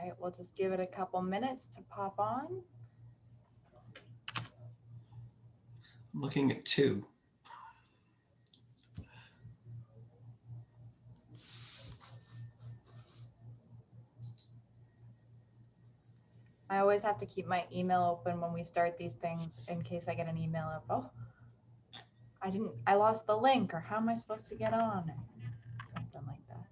right, we'll just give it a couple minutes to pop on. I'm looking at 2. I always have to keep my email open when we start these things in case I get an email of, oh, I lost the link, or how am I supposed to get on? Something like that.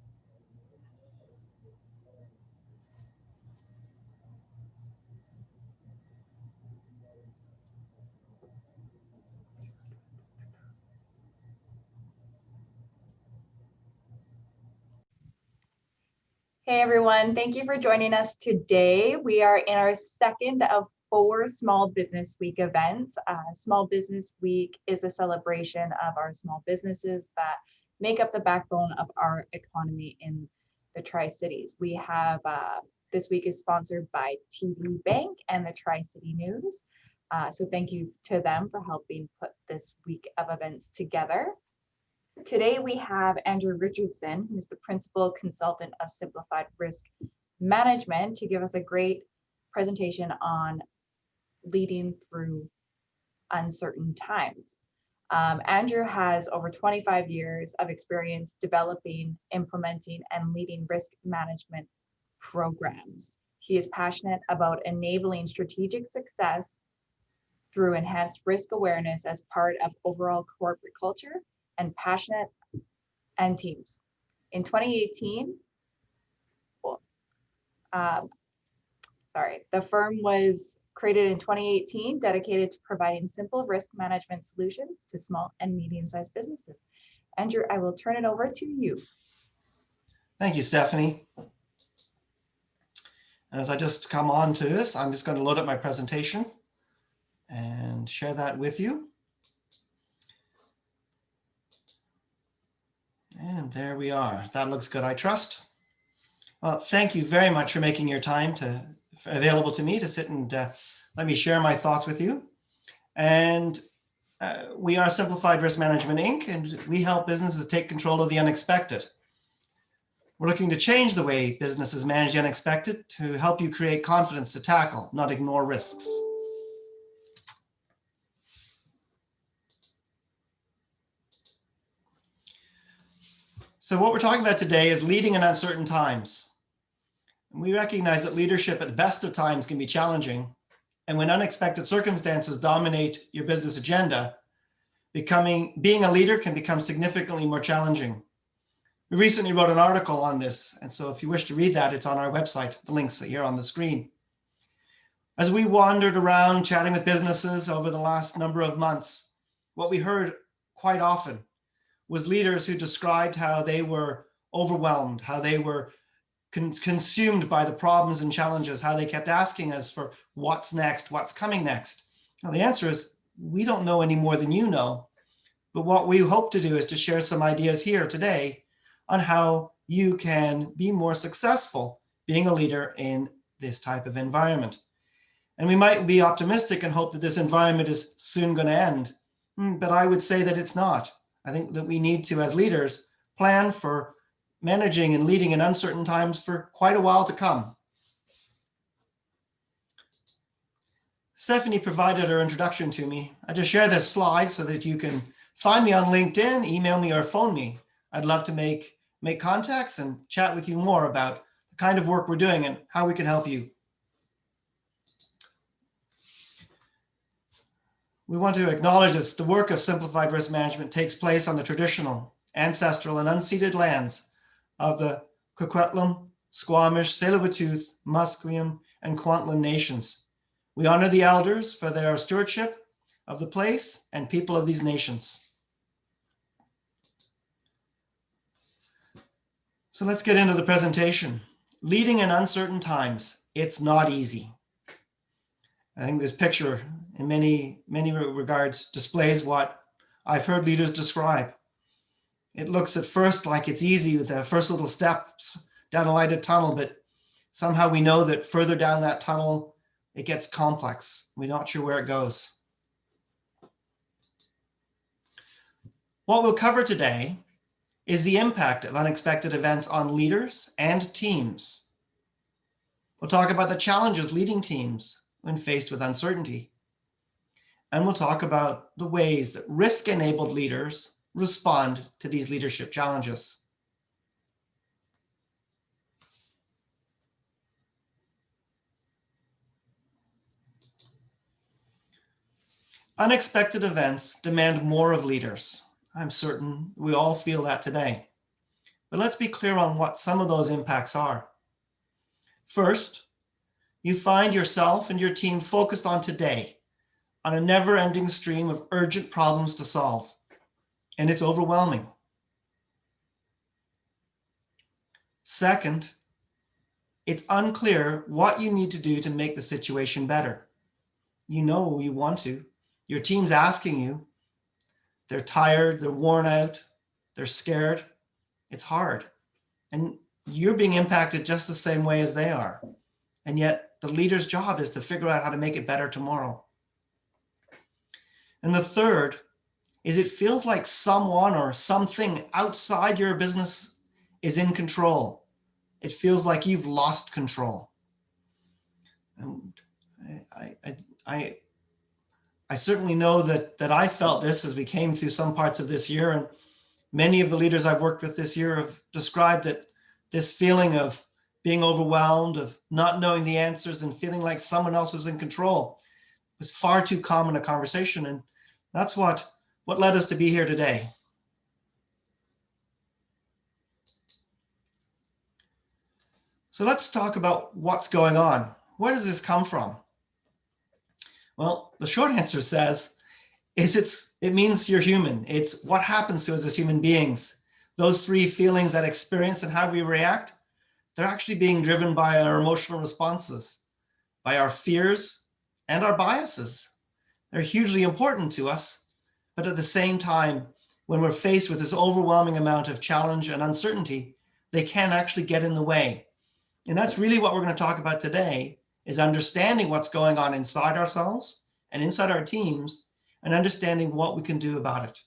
Hey everyone, thank you for joining us today. We are in our second of 4 Small Business Week events. Small Business Week is a celebration of our small businesses that make up the backbone of our economy in the Tri-Cities. We have, this week is sponsored by TD Bank and the Tri-City News. So thank you to them for helping put this week of events together. Today we have Andrew Richardson, who's the principal consultant of Simplified Risk Management, to give us a great presentation on leading through uncertain times. Andrew has over 25 years of experience developing, implementing, and leading risk management programs. He is passionate about enabling strategic success through enhanced risk awareness as part of overall corporate culture and passionate and teams. In 2018, the firm was created in 2018, dedicated to providing simple risk management solutions to small and medium-sized businesses. Andrew, I will turn it over to you. Thank you, Stephanie. And as I just come on to this, I'm just going to load up my presentation and share that with you. And there we are. That looks good, I trust. Well, thank you very much for making your time available to me to sit and let me share my thoughts with you. And we are Simplified Risk Management, Inc., and we help businesses take control of the unexpected. We're looking to change the way businesses manage the unexpected to help you create confidence to tackle, not ignore risks. So what we're talking about today is leading in uncertain times. And we recognize that leadership at the best of times can be challenging. And when unexpected circumstances dominate your business agenda, being a leader can become significantly more challenging. We recently wrote an article on this. And so if you wish to read that, it's on our website. The links are here on the screen. As we wandered around chatting with businesses over the last number of months, what we heard quite often was leaders who described how they were overwhelmed, how they were consumed by the problems and challenges, how they kept asking us for what's next, what's coming next. Now, the answer is, we don't know any more than you know. But what we hope to do is to share some ideas here today on how you can be more successful being a leader in this type of environment. And we might be optimistic and hope that this environment is soon going to end. But I would say that it's not. I think that we need to, as leaders, plan for managing and leading in uncertain times for quite a while to come. Stephanie provided her introduction to me. I just share this slide so that you can find me on LinkedIn, email me, or phone me. I'd love to make contacts and chat with you more about the kind of work we're doing and how we can help you. We want to acknowledge that the work of Simplified Risk Management takes place on the traditional, ancestral, and unceded lands of the Coquitlam, Squamish, Tsleil-Waututh, Musqueam, and Kwantlen nations. We honor the elders for their stewardship of the place and people of these nations. So let's get into the presentation. Leading in uncertain times, it's not easy. I think this picture in many regards displays what I've heard leaders describe. It looks at first like it's easy with the first little steps down a lighted tunnel, but somehow we know that further down that tunnel, it gets complex. We're not sure where it goes. What we'll cover today is the impact of unexpected events on leaders and teams. We'll talk about the challenges leading teams when faced with uncertainty. And we'll talk about the ways that risk-enabled leaders respond to these leadership challenges. Unexpected events demand more of leaders. I'm certain we all feel that today. But let's be clear on what some of those impacts are. First, you find yourself and your team focused on today, on a never-ending stream of urgent problems to solve, and it's overwhelming. Second, it's unclear what you need to do to make the situation better. You know you want to. Your team's asking you. They're tired, they're worn out, they're scared. It's hard. And you're being impacted just the same way as they are. And yet the leader's job is to figure out how to make it better tomorrow. And the third is it feels like someone or something outside your business is in control. It feels like you've lost control. And I certainly know that I felt this as we came through some parts of this year, and many of the leaders I've worked with this year have described it, this feeling of being overwhelmed, of not knowing the answers and feeling like someone else is in control. It was far too common a conversation, and that's what led us to be here today. So let's talk about what's going on. Where does this come from? Well, the short answer says it means you're human. It's what happens to us as human beings. Those three feelings, that experience and how we react, they're actually being driven by our emotional responses, by our fears and our biases. They're hugely important to us, but at the same time, when we're faced with this overwhelming amount of challenge and uncertainty, they can actually get in the way. And that's really what we're going to talk about today, is understanding what's going on inside ourselves and inside our teams, and understanding what we can do about it.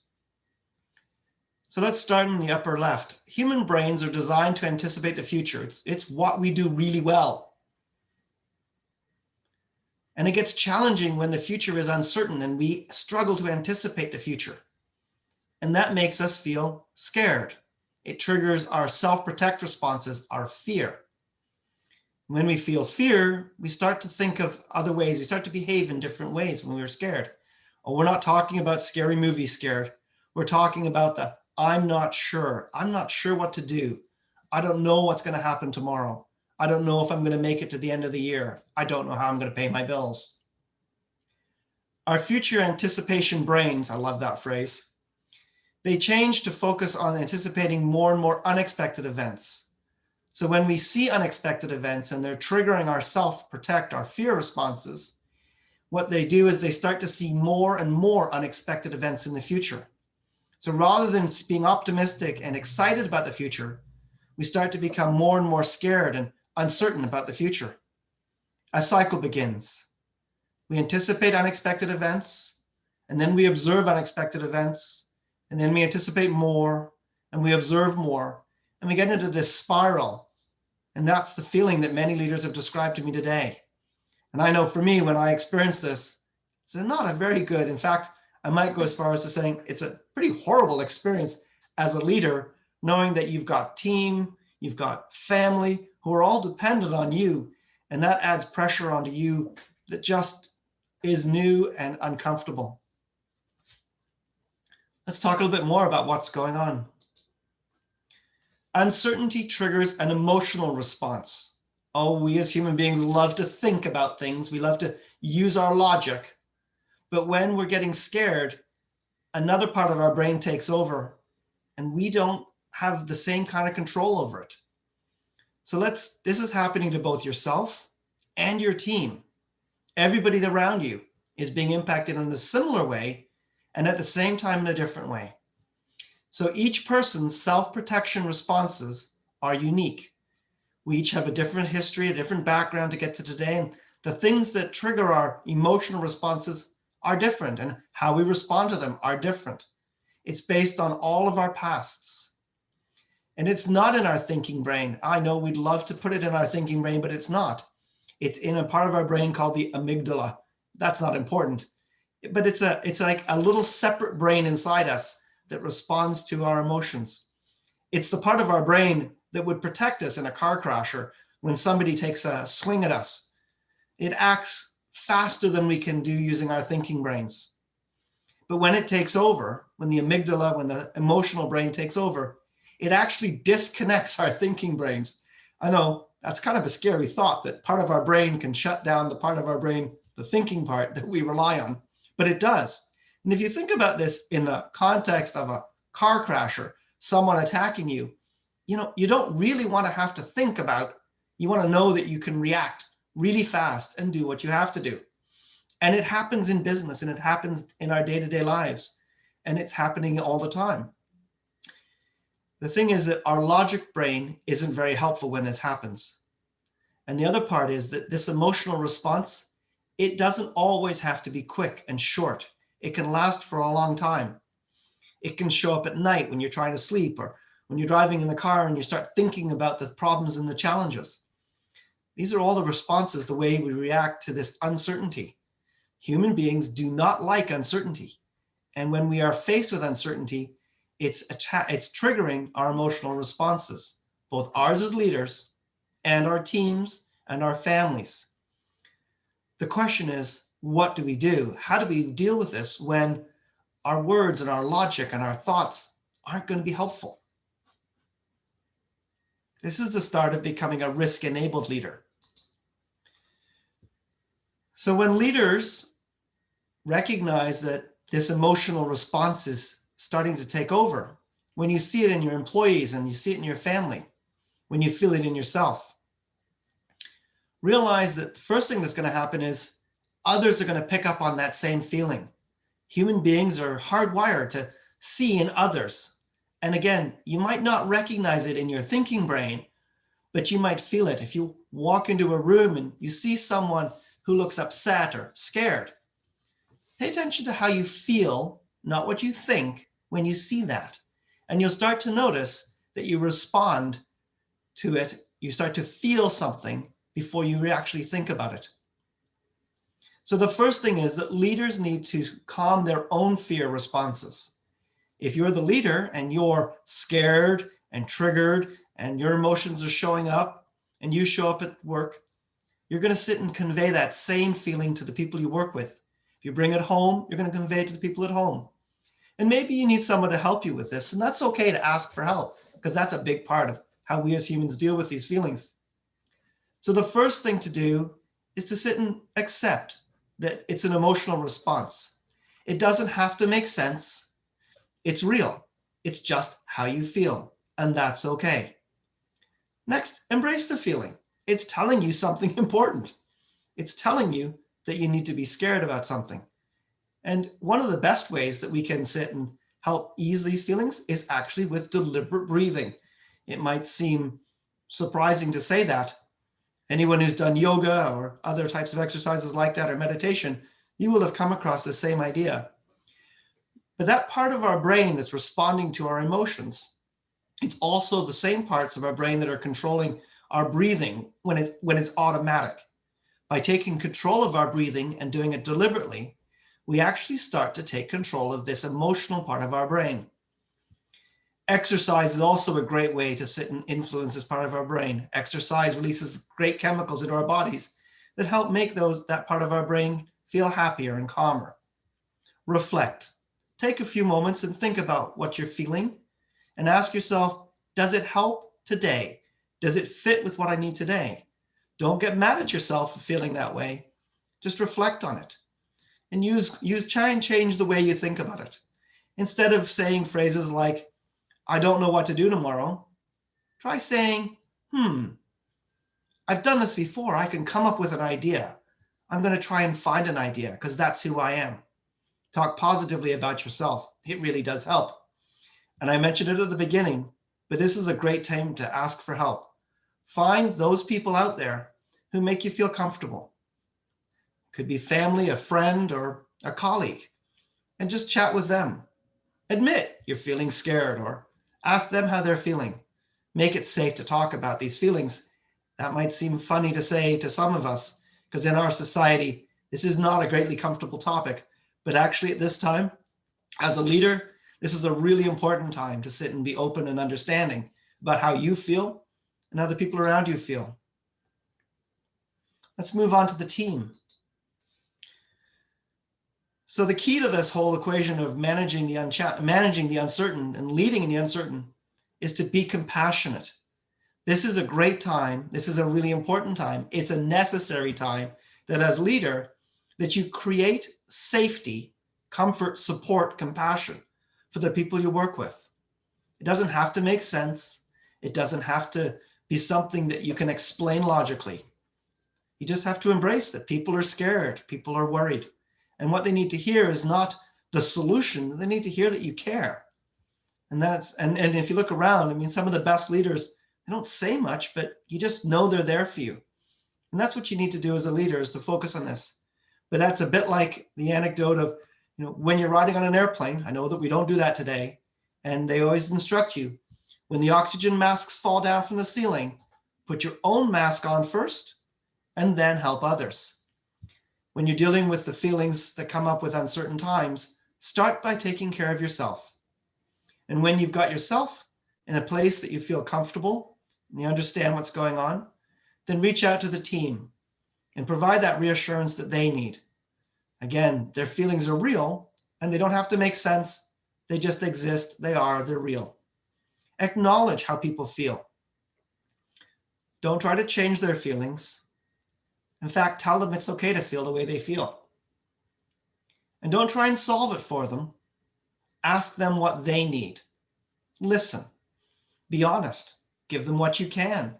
So let's start in the upper left. Human brains are designed to anticipate the future. It's what we do really well. And it gets challenging when the future is uncertain and we struggle to anticipate the future. And that makes us feel scared. It triggers our self-protect responses, our fear. When we feel fear, we start to think of other ways. We start to behave in different ways when we're scared. Oh, we're not talking about scary movie scared. We're talking about the I'm not sure. I'm not sure what to do. I don't know what's going to happen tomorrow. I don't know if I'm going to make it to the end of the year. I don't know how I'm going to pay my bills. Our future anticipation brains, I love that phrase, they change to focus on anticipating more and more unexpected events. So when we see unexpected events and they're triggering our self-protect, our fear responses, what they do is they start to see more and more unexpected events in the future. So rather than being optimistic and excited about the future, we start to become more and more scared and uncertain about the future. A cycle begins. We anticipate unexpected events, and then we observe unexpected events, and then we anticipate more, and we observe more, and we get into this spiral. And that's the feeling that many leaders have described to me today. And I know for me, when I experience this, it's not a very good, in fact, I might go as far as to saying it's a pretty horrible experience as a leader, knowing that you've got team, you've got family who are all dependent on you. And that adds pressure onto you that just is new and uncomfortable. Let's talk a little bit more about what's going on. Uncertainty triggers an emotional response. Oh, we as human beings love to think about things. We love to use our logic. But when we're getting scared, another part of our brain takes over, and we don't have the same kind of control over it. So this is happening to both yourself and your team. Everybody around you is being impacted in a similar way, and at the same time in a different way. So each person's self-protection responses are unique. We each have a different history, a different background to get to today, and the things that trigger our emotional responses are different, and how we respond to them are different. It's based on all of our pasts. And it's not in our thinking brain. I know we'd love to put it in our thinking brain, but it's not. It's in a part of our brain called the amygdala. That's not important, but it's like a little separate brain inside us that responds to our emotions. It's the part of our brain that would protect us in a car crash or when somebody takes a swing at us. It acts faster than we can do using our thinking brains. But when it takes over, when the amygdala, when the emotional brain takes over, it actually disconnects our thinking brains. I know that's kind of a scary thought, that part of our brain can shut down the part of our brain, the thinking part that we rely on, but it does. And if you think about this in the context of a car crash or someone attacking you, you don't really want to have to think about, you want to know that you can react really fast and do what you have to do. And it happens in business and it happens in our day-to-day lives, and it's happening all the time. The thing is that our logic brain isn't very helpful when this happens. And the other part is that this emotional response, it doesn't always have to be quick and short. It can last for a long time. It can show up at night when you're trying to sleep, or when you're driving in the car and you start thinking about the problems and the challenges. These are all the responses, the way we react to this uncertainty. Human beings do not like uncertainty. And when we are faced with uncertainty, it's triggering our emotional responses, both ours as leaders and our teams and our families. The question is, what do we do? How do we deal with this when our words and our logic and our thoughts aren't going to be helpful? This is the start of becoming a risk-enabled leader. So when leaders recognize that this emotional response is starting to take over, when you see it in your employees and you see it in your family, when you feel it in yourself, realize that the first thing that's going to happen is others are going to pick up on that same feeling. Human beings are hardwired to see in others. And again, you might not recognize it in your thinking brain, but you might feel it. If you walk into a room and you see someone who looks upset or scared, pay attention to how you feel, not what you think, when you see that. And you'll start to notice that you respond to it. You start to feel something before you actually think about it. So the first thing is that leaders need to calm their own fear responses. If you're the leader and you're scared and triggered and your emotions are showing up and you show up at work, you're going to sit and convey that same feeling to the people you work with. If you bring it home, you're going to convey it to the people at home. And maybe you need someone to help you with this, and that's okay to ask for help, because that's a big part of how we as humans deal with these feelings. So the first thing to do is to sit and accept that it's an emotional response. It doesn't have to make sense. It's real. It's just how you feel, and that's okay. Next, embrace the feeling. It's telling you something important. It's telling you that you need to be scared about something. And one of the best ways that we can sit and help ease these feelings is actually with deliberate breathing. It might seem surprising to say that. Anyone who's done yoga or other types of exercises like that or meditation, you will have come across the same idea. But that part of our brain that's responding to our emotions, it's also the same parts of our brain that are controlling our breathing when it's automatic. By taking control of our breathing and doing it deliberately, we actually start to take control of this emotional part of our brain. Exercise is also a great way to sit and influence this part of our brain. Exercise releases great chemicals into our bodies that help make that part of our brain feel happier and calmer. Reflect. Take a few moments and think about what you're feeling and ask yourself, does it help today? Does it fit with what I need today? Don't get mad at yourself for feeling that way. Just reflect on it and try and change the way you think about it. Instead of saying phrases like, I don't know what to do tomorrow, try saying, I've done this before. I can come up with an idea. I'm going to try and find an idea because that's who I am. Talk positively about yourself. It really does help. And I mentioned it at the beginning, but this is a great time to ask for help. Find those people out there who make you feel comfortable. Could be family, a friend, or a colleague, and just chat with them. Admit you're feeling scared or ask them how they're feeling. Make it safe to talk about these feelings That might seem funny to say to some of us, because in our society, this is not a greatly comfortable topic. But actually at this time, as a leader, this is a really important time to sit and be open and understanding about how you feel and how the people around you feel. Let's move on to the team. So the key to this whole equation of managing the uncertain and leading in the uncertain is to be compassionate. This is a great time. This is a really important time. It's a necessary time that as leader, that you create safety, comfort, support, compassion for the people you work with. It doesn't have to make sense. It doesn't have to be something that you can explain logically. You just have to embrace that people are scared, people are worried. And what they need to hear is not the solution. They need to hear that you care. And if you look around, I mean, some of the best leaders, they don't say much, but you just know they're there for you. And that's what you need to do as a leader, is to focus on this. But that's a bit like the anecdote of, when you're riding on an airplane. I know that we don't do that today. And they always instruct you, when the oxygen masks fall down from the ceiling, put your own mask on first and then help others. When you're dealing with the feelings that come up with uncertain times, start by taking care of yourself. And when you've got yourself in a place that you feel comfortable and you understand what's going on, then reach out to the team and provide that reassurance that they need. Again, their feelings are real and they don't have to make sense. They just exist. They're real. Acknowledge how people feel. Don't try to change their feelings. In fact, tell them it's okay to feel the way they feel. And don't try and solve it for them. Ask them what they need. Listen. Be honest. Give them what you can.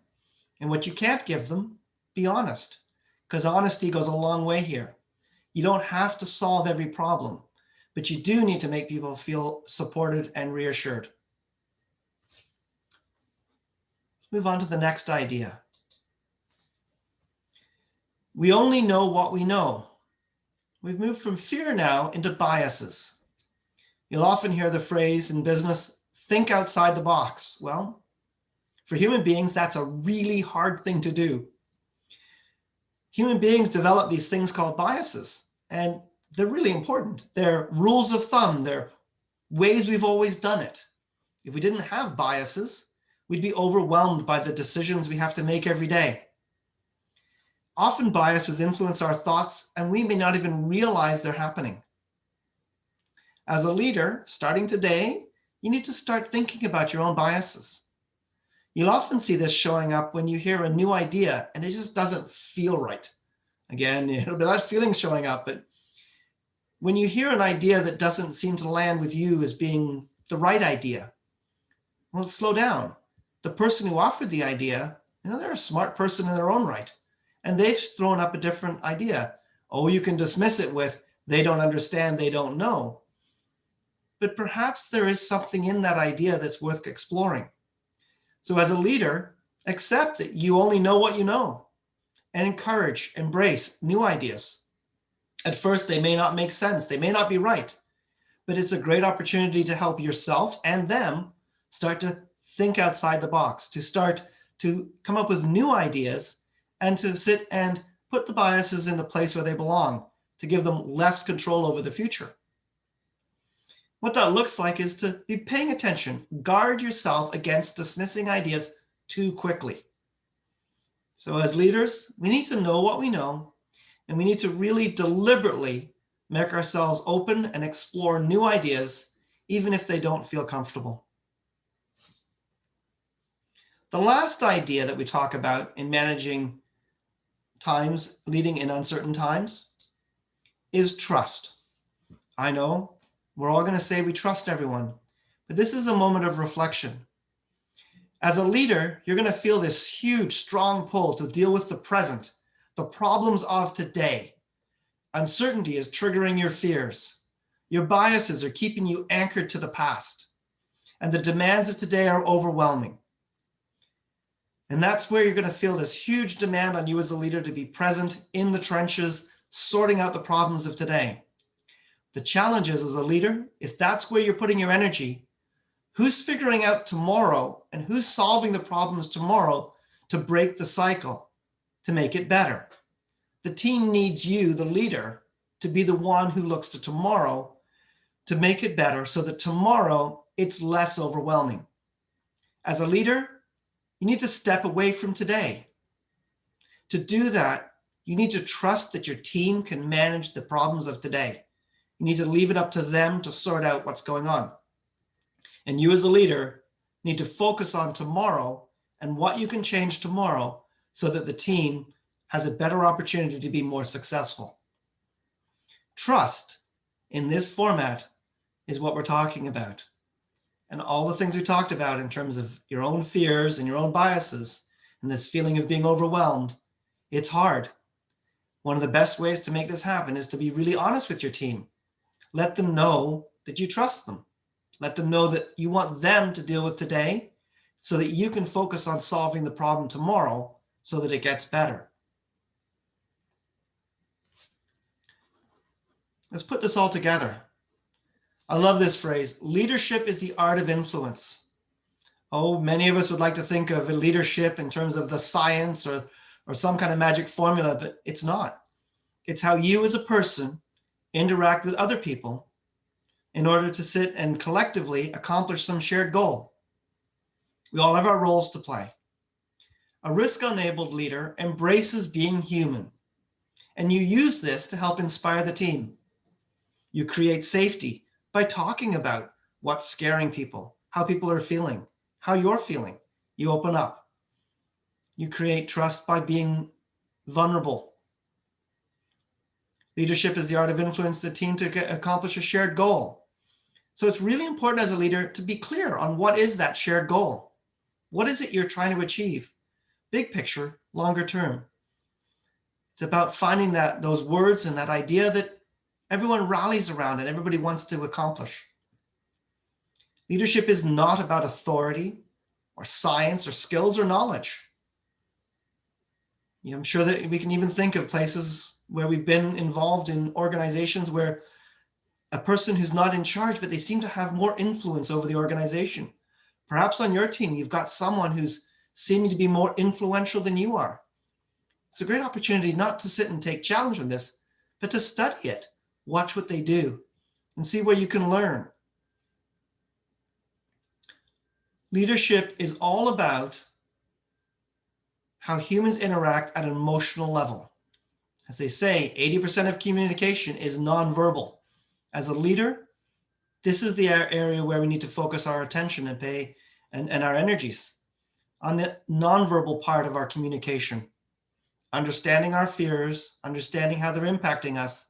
And what you can't give them, be honest. Because honesty goes a long way here. You don't have to solve every problem, but you do need to make people feel supported and reassured. Move on to the next idea. We only know what we know. We've moved from fear now into biases. You'll often hear the phrase in business, think outside the box. Well, for human beings, that's a really hard thing to do. Human beings develop these things called biases, and they're really important. They're rules of thumb. They're ways we've always done it. If we didn't have biases, we'd be overwhelmed by the decisions we have to make every day. Often biases influence our thoughts, and we may not even realize they're happening. As a leader, starting today, you need to start thinking about your own biases. You'll often see this showing up when you hear a new idea and it just doesn't feel right. Again, it'll be that feeling showing up, but when you hear an idea that doesn't seem to land with you as being the right idea, well, slow down. The person who offered the idea, they're a smart person in their own right. And they've thrown up a different idea. Oh, you can dismiss it with, they don't understand, they don't know. But perhaps there is something in that idea that's worth exploring. So as a leader, accept that you only know what you know and embrace new ideas. At first, they may not make sense. They may not be right, but it's a great opportunity to help yourself and them start to think outside the box, to start to come up with new ideas and to sit and put the biases in the place where they belong, to give them less control over the future. What that looks like is to be paying attention. Guard yourself against dismissing ideas too quickly. So as leaders, we need to know what we know, and we need to really deliberately make ourselves open and explore new ideas, even if they don't feel comfortable. The last idea that we talk about in managing times, leading in uncertain times, is trust. I know we're all going to say we trust everyone, but this is a moment of reflection. As a leader, you're going to feel this huge, strong pull to deal with the present, the problems of today. Uncertainty is triggering your fears. Your biases are keeping you anchored to the past, and the demands of today are overwhelming. And that's where you're going to feel this huge demand on you as a leader to be present in the trenches, sorting out the problems of today. The challenge is, as a leader, if that's where you're putting your energy, who's figuring out tomorrow and who's solving the problems tomorrow to break the cycle, to make it better. The team needs you, the leader, to be the one who looks to tomorrow to make it better so that tomorrow it's less overwhelming. As a leader, you need to step away from today. To do that, you need to trust that your team can manage the problems of today. You need to leave it up to them to sort out what's going on. And you as a leader need to focus on tomorrow and what you can change tomorrow so that the team has a better opportunity to be more successful. Trust in this format is what we're talking about. And all the things we talked about in terms of your own fears and your own biases and this feeling of being overwhelmed, it's hard. One of the best ways to make this happen is to be really honest with your team. Let them know that you trust them. Let them know that you want them to deal with today so that you can focus on solving the problem tomorrow so that it gets better. Let's put this all together. I love this phrase, leadership is the art of influence. Oh, many of us would like to think of leadership in terms of the science or some kind of magic formula, but it's not. It's how you as a person interact with other people in order to sit and collectively accomplish some shared goal. We all have our roles to play. A risk-enabled leader embraces being human, and you use this to help inspire the team. You create safety by talking about what's scaring people, how people are feeling, how you're feeling. You open up. You create trust by being vulnerable. Leadership is the art of influence the team to accomplish a shared goal. So it's really important as a leader to be clear on what is that shared goal. What is it you're trying to achieve? Big picture, longer term. It's about finding those words and that idea that everyone rallies around and everybody wants to accomplish. Leadership is not about authority or science or skills or knowledge. I'm sure that we can even think of places where we've been involved in organizations where a person who's not in charge, but they seem to have more influence over the organization. Perhaps on your team, you've got someone who's seeming to be more influential than you are. It's a great opportunity not to sit and take challenge on this, but to study it. Watch what they do and see where you can learn. Leadership is all about how humans interact at an emotional level. As they say, 80% of communication is nonverbal. As a leader, this is the area where we need to focus our attention and pay and our energies on the nonverbal part of our communication. Understanding our fears, understanding how they're impacting us,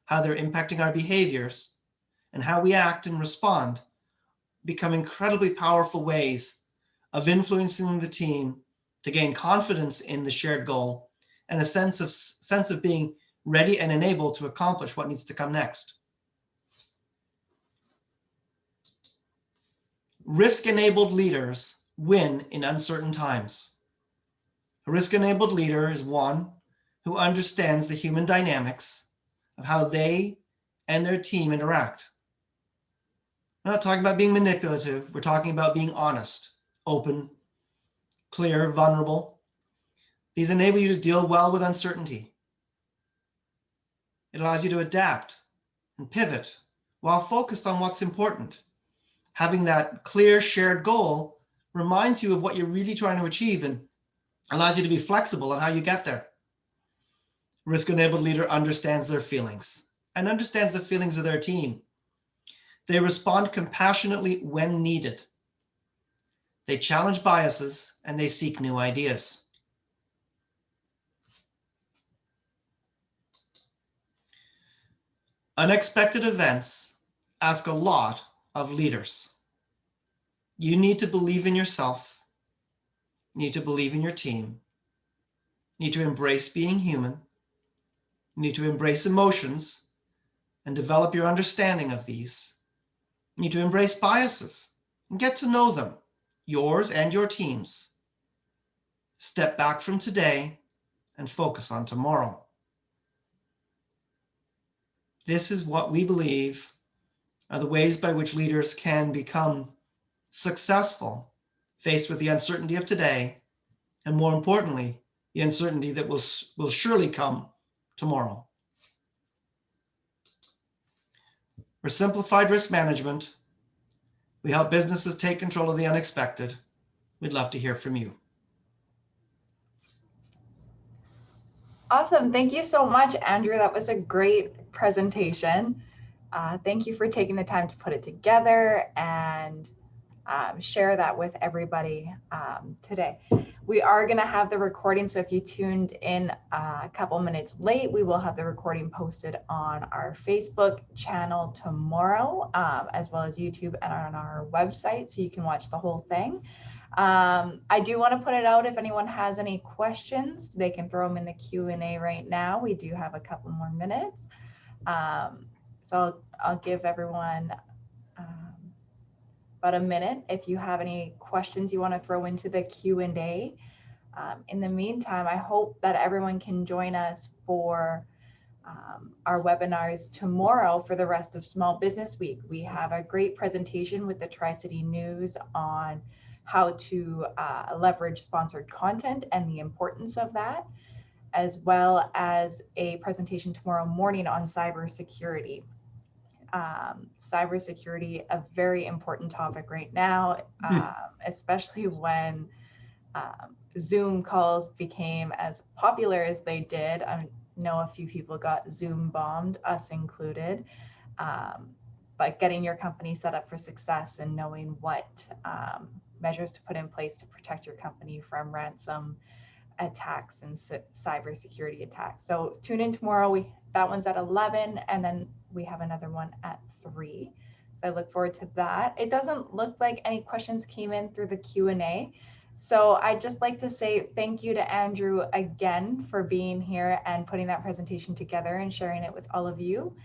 how they're impacting our behaviors, and how we act and respond become incredibly powerful ways of influencing the team to gain confidence in the shared goal and a sense of being ready and enabled to accomplish what needs to come next. Risk-enabled leaders win in uncertain times. A risk-enabled leader is one who understands the human dynamics of how they and their team interact. We're not talking about being manipulative. We're talking about being honest, open, clear, vulnerable. These enable you to deal well with uncertainty. It allows you to adapt and pivot while focused on what's important. Having that clear shared goal reminds you of what you're really trying to achieve and allows you to be flexible on how you get there. Risk-enabled leader understands their feelings and understands the feelings of their team. They respond compassionately when needed. They challenge biases and they seek new ideas. Unexpected events ask a lot of leaders. You need to believe in yourself. You need to believe in your team. You need to embrace being human. You need to embrace emotions and develop your understanding of these. You need to embrace biases and get to know them, yours and your team's. Step back from today and focus on tomorrow. This is what we believe are the ways by which leaders can become successful faced with the uncertainty of today and more importantly, the uncertainty that will surely come tomorrow. For Simplified Risk Management, we help businesses take control of the unexpected. We'd love to hear from you. Awesome. Thank you so much, Andrew. That was a great presentation. Thank you for taking the time to put it together and share that with everybody today. We are going to have the recording, so if you tuned in a couple minutes late, we will have the recording posted on our Facebook channel tomorrow, as well as YouTube and on our website, so you can watch the whole thing. I do want to put it out, if anyone has any questions, they can throw them in the Q&A right now. We do have a couple more minutes. So I'll give everyone about a minute if you have any questions you want to throw into the Q&A. In the meantime, I hope that everyone can join us for our webinars tomorrow for the rest of Small Business Week. We have a great presentation with the Tri-City News on how to leverage sponsored content and the importance of that, as well as a presentation tomorrow morning on cybersecurity. Cybersecurity, a very important topic right now, especially when Zoom calls became as popular as they did. I know a few people got Zoom bombed, us included, but getting your company set up for success and knowing what measures to put in place to protect your company from ransom attacks and cybersecurity attacks. So tune in tomorrow. That one's at 11, and then we have another one at 3. So I look forward to that. It doesn't look like any questions came in through the Q&A. So I'd just like to say thank you to Andrew again for being here and putting that presentation together and sharing it with all of you.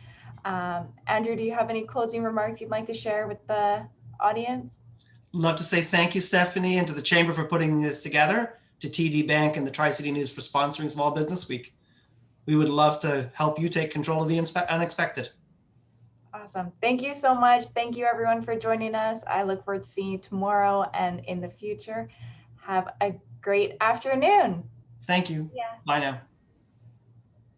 Andrew, do you have any closing remarks you'd like to share with the audience? Love to say thank you, Stephanie, and to the Chamber for putting this together, to TD Bank and the Tri-City News for sponsoring Small Business Week. We would love to help you take control of the unexpected. Awesome. Thank you so much. Thank you, everyone, for joining us. I look forward to seeing you tomorrow and in the future. Have a great afternoon. Thank you. Yeah. Bye now.